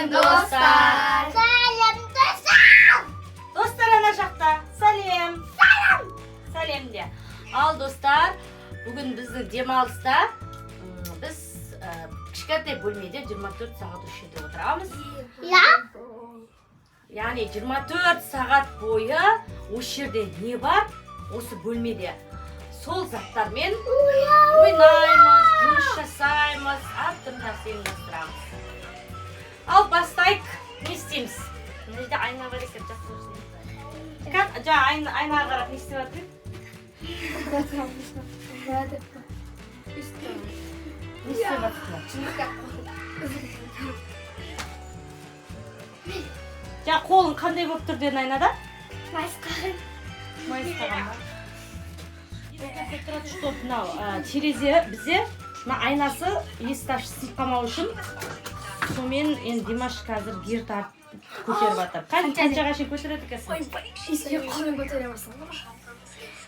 Сәлем достар. Сәлем достар. Достар ана жақта. Сәлем. Сәлем де. Ал достар, бүгін біздің демалыста біз кішкентай бөлмеде 24 сағат осы жерде отырамыз. Яғни 24 сағат бойы осы жерде не бар? Осы бөлмеде сол заттармен ойнаймыз, жұмыс жасаймыз, әртүрлі нәрсе ұйымдастырамыз. Ал бастайық, не істейміз? Мына жерде айна бар екен, жақсы көрсін. Жаңа айнаға қарап не істеп жатыр? Не істеп жатыр? Жаңа қолың қандай болып тұр деді айнада? Майысқаған ба? Что мынау терезе бізде мына айнасы есікті ашып сынып қалмау үшін сонымен енді Димаш қазір гир тартып көтеріп жатыр. Қаншаға шейін көтереді екенсің? Есікке қолмен көтере бастадым.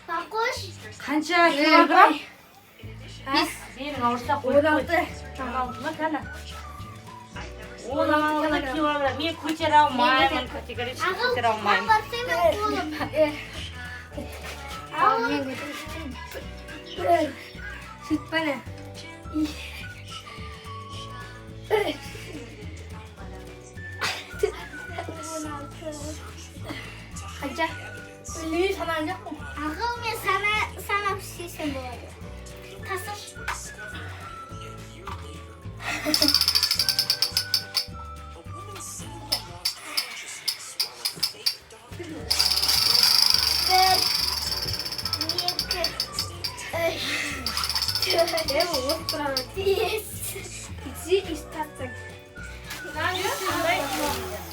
Бақұш. Қанша килограмм? Менің ауырса қойып қой. 16 ма кәні? 16 килограмм. Мен көтере алмаймын, категорически көтере алмаймын. Мен көтерейін. Сөйтіп бәне. Қанша? Өлі санаған жоқпын. Ағыл мен санап істесем болады. Тасыш.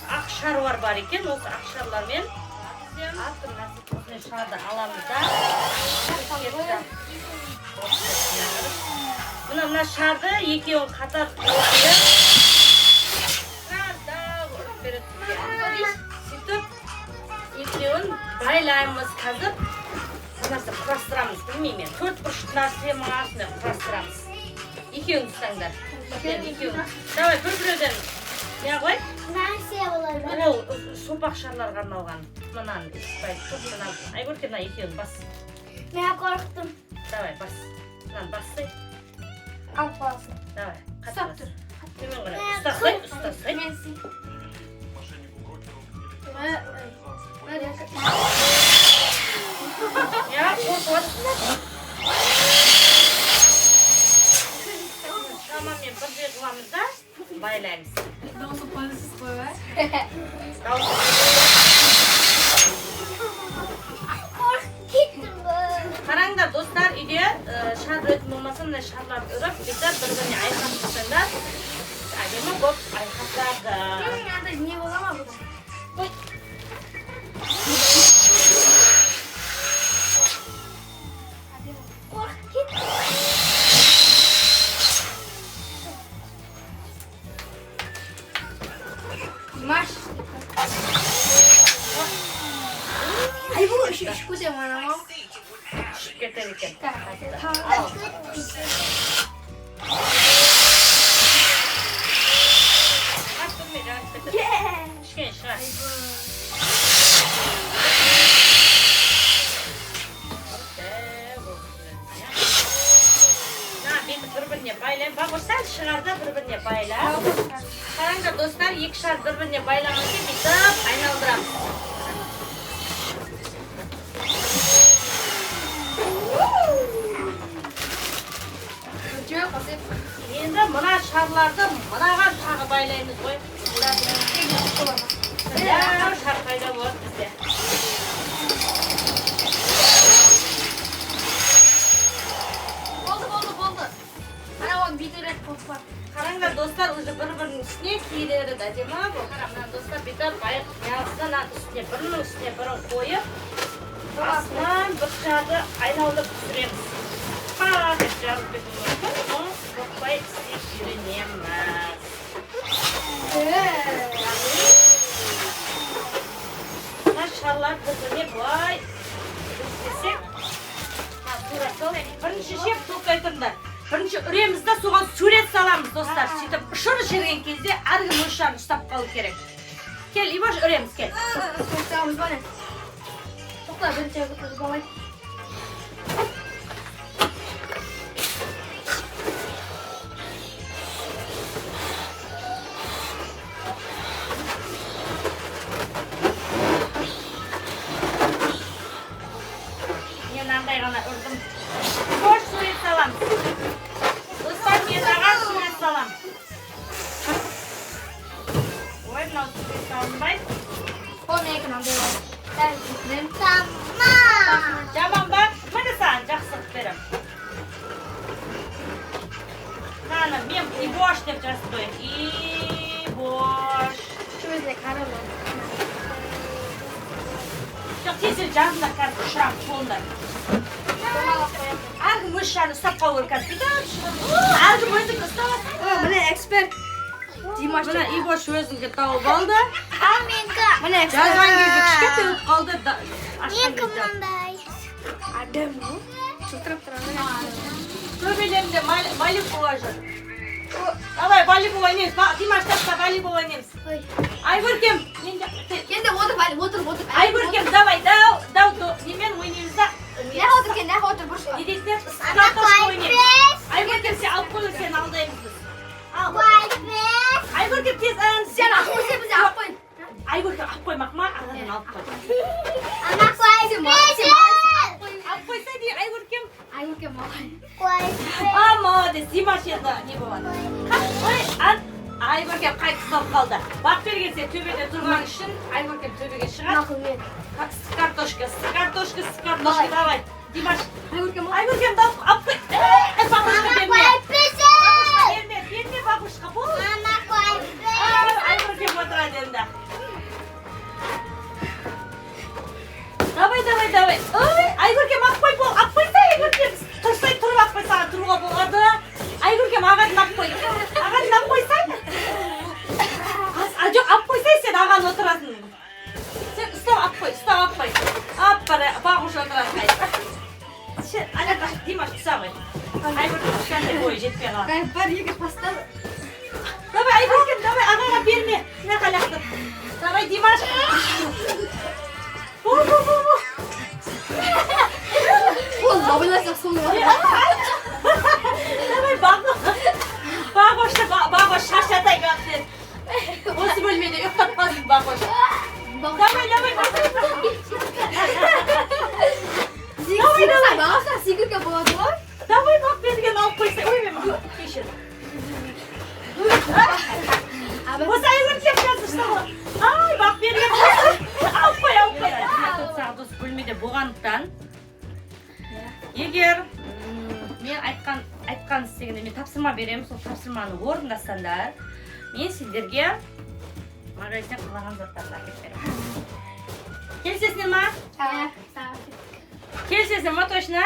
Ақ шаруар бар екен, осы ақ шарлармен әртүрлі осындай шарды аламыз да. Мына шарды екеуін қатар қойып сөйтіп екеуін байлаймыз қазір. Нәрсе құрастырамыз, білмеймін. 4 бұрышты нәрсе мағасында құрастырамыз. Екеуін ұстаңдар. Давай, бір-біреден не қой? Нәрсе олар. Ол сопақ шарларға арналған. Мынаны іспайды, топтан алып. Айгөрке, мына екеуін бас. Мен қорықтым. Давай, бас. Мынаны бассай. Алып қалсын. Давай, Ұстап қатты тұр. төмен қарай. Ұстасай. Я қорқып. Шамамен бірдей қыламыз да, байлаймыз. Дауысы полисіз қой, ба? Қорқып кеттім ғой. Қараңдар достар, үйде шар өретін болмаса, мына шарларды үріп, бүйтіп бір-біріне айқап жасаңдар. Әдемі болып айқаптарды. Сенің андай не бола ма бұл? Ой. Қорқып кеттім. Димаш. Ай, бұл үш көтем анамау. Шып кетер екен. Кішкене шығар. Беті бір-біріне байлайын. Бағыр сәл шығарда бір-біріне байла. Қараңдар достар, екі шар бір-біріне байлаған ке бүйтіп айналдырамыз. Енді мына шарларды мынаған тағы байлаймыз ғой. Шар пайда болады бізде. Болды. Ана оған бүйтерек қосып бар. Қараңдар достар, уже бір-бірінің үстіне киілері де әдемі бұл. Қараңдар достар, бүйтіп байық неғысынан үстіне бірінің үстіне бірін қойып, астынан бір жарды айналдырып түсіреміз. Деп жарып кетуі мүмкін, оны жоқпай істеп үйренеміз. Мына шарлар бір-біріне былай істесек, тура сол бірінші шеп тоқтай тұрыңдар. Бірінші үреміз да соған сурет саламыз, достар. Сөйтіп, ұшыр жерген кезде әркім өз шарын ұстап қалу керек. Кел, Иваш, үреміз, кел. Тоқтамыз ба не? Тоқта, бірінші қыз балайды. Мен андай ғана ұрдым. Қош сурет саламыз. Достар, мен аған сурет салам. Ой, мынау сурет салынбай. Ол не екен андай бар. Дәл кетірем. Жаман ба? Міне саған жақсылық берем. Қаны, мен Ибош деп жазып қояйын. Ибош. Өзіне қарап ол. Жоқ, тезір жанында қазір ұшырам қолында. Әркім өз шарын ұстап қалу керек қазір. Әркім өзіңді ұстап. Міне эксперт. Димаш. Міне Ибош өзіңге тауып алды. Міне Жазған кезде эксперт. кішкентай болып қалды. Ашқан кезде. Адам бұл. Шылтырып тұрады. Төбелерінде волейбол жүр. Давай волейбол ойнаймыз. Димаш тапса волейбол ойнаймыз. Айгөркем, Енді отыр. Айгөркем, давай, дау, немен ойнаймыз да. Нәқ отыр бұршы. Не дейсіздер? Скартошка ойнаймыз. Айгөркем, сен алып қойын, сен алдаймыз біз. Ал. Айгөркем, тез Сен ақ қойса бізде ақ қойын. Айгөркем, алып қоймақ ма? Ағадан алып қой. Алып қойса дей, Айгөркем. Айгөркем маған. Молодец, Димаш енді не болады. Ой, Айгөркем қайт ұстап қалды. Бақ берген сен төбеде тұрған үшін Айгөркем төбеге шығады. Мақыл мен. Картошка, давай. Димаш, Айгөркем Айгөркем, алып қой. Бақушқа берме. Берме бақушқа, бұл. Айгөркем отырады енді. Давай. Ой, Айгөркем, алып қой бол. Алып қойса Айгөркем. Тұрсай тұрып алып қой, саған тұруға болады. Айгөркем, ағатын алып қой. Ағатын алып қойсай. Жоқ, алып қойсай сен аған отырасың. Сен ұстап алып қой. Бағуш отырасың. Димаш тұса ғой. Айгөркем кішкентай бойы жетпей қалады. Бар егер бастады. Давай, Айгөркем, ағаға берме. Не қалақты. Давай, Димаш. Ол лабыласақ сол бар. Давай, Бағош шаршатай қапты. Осы бөлмеде ұйықтап қалсын, Бағош. Давай. Бағаса секірге болады ғой. Давай, бақ берген алып қойса. Ой, мен кешір. Осы Айгөркем қазір ұстауы. Ай, бақ берген. Алып қой. Осы бөлмеде болғандықтан. Егер мен айтқан істегенде мен тапсырма беремін, сол тапсырманы орындасаңдар, мен сендерге магазиннен қалаған заттарды әкеліп беремін. Келісесіңдер ма? Келісесіңдер ма, точно?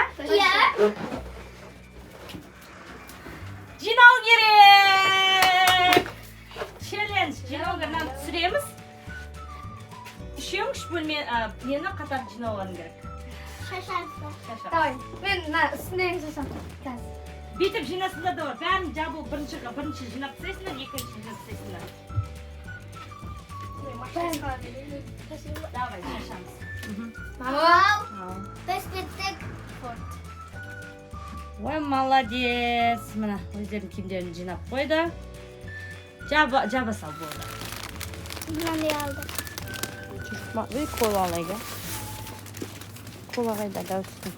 Жинау керек! Челлендж, жинаудан түсіреміз. Үшеуің үш бөлмені қатар жинауған керек. Давай, мен үстіндегі жасам. Бүйтіп жинасында да бар. Бәрін жабу бірінші жинап тастайсыңдар, екінші жинап тастайсыңдар. Давай, шашамыз. Ой, молодец. Мына өздерінің киімдерін жинап қойды. Жаба сал болды. Үй кола алайға. Кола қайда да үстін.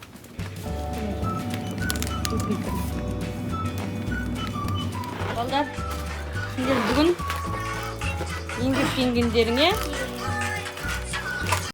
Балдар, сендер бүгін еңбектенгендеріңе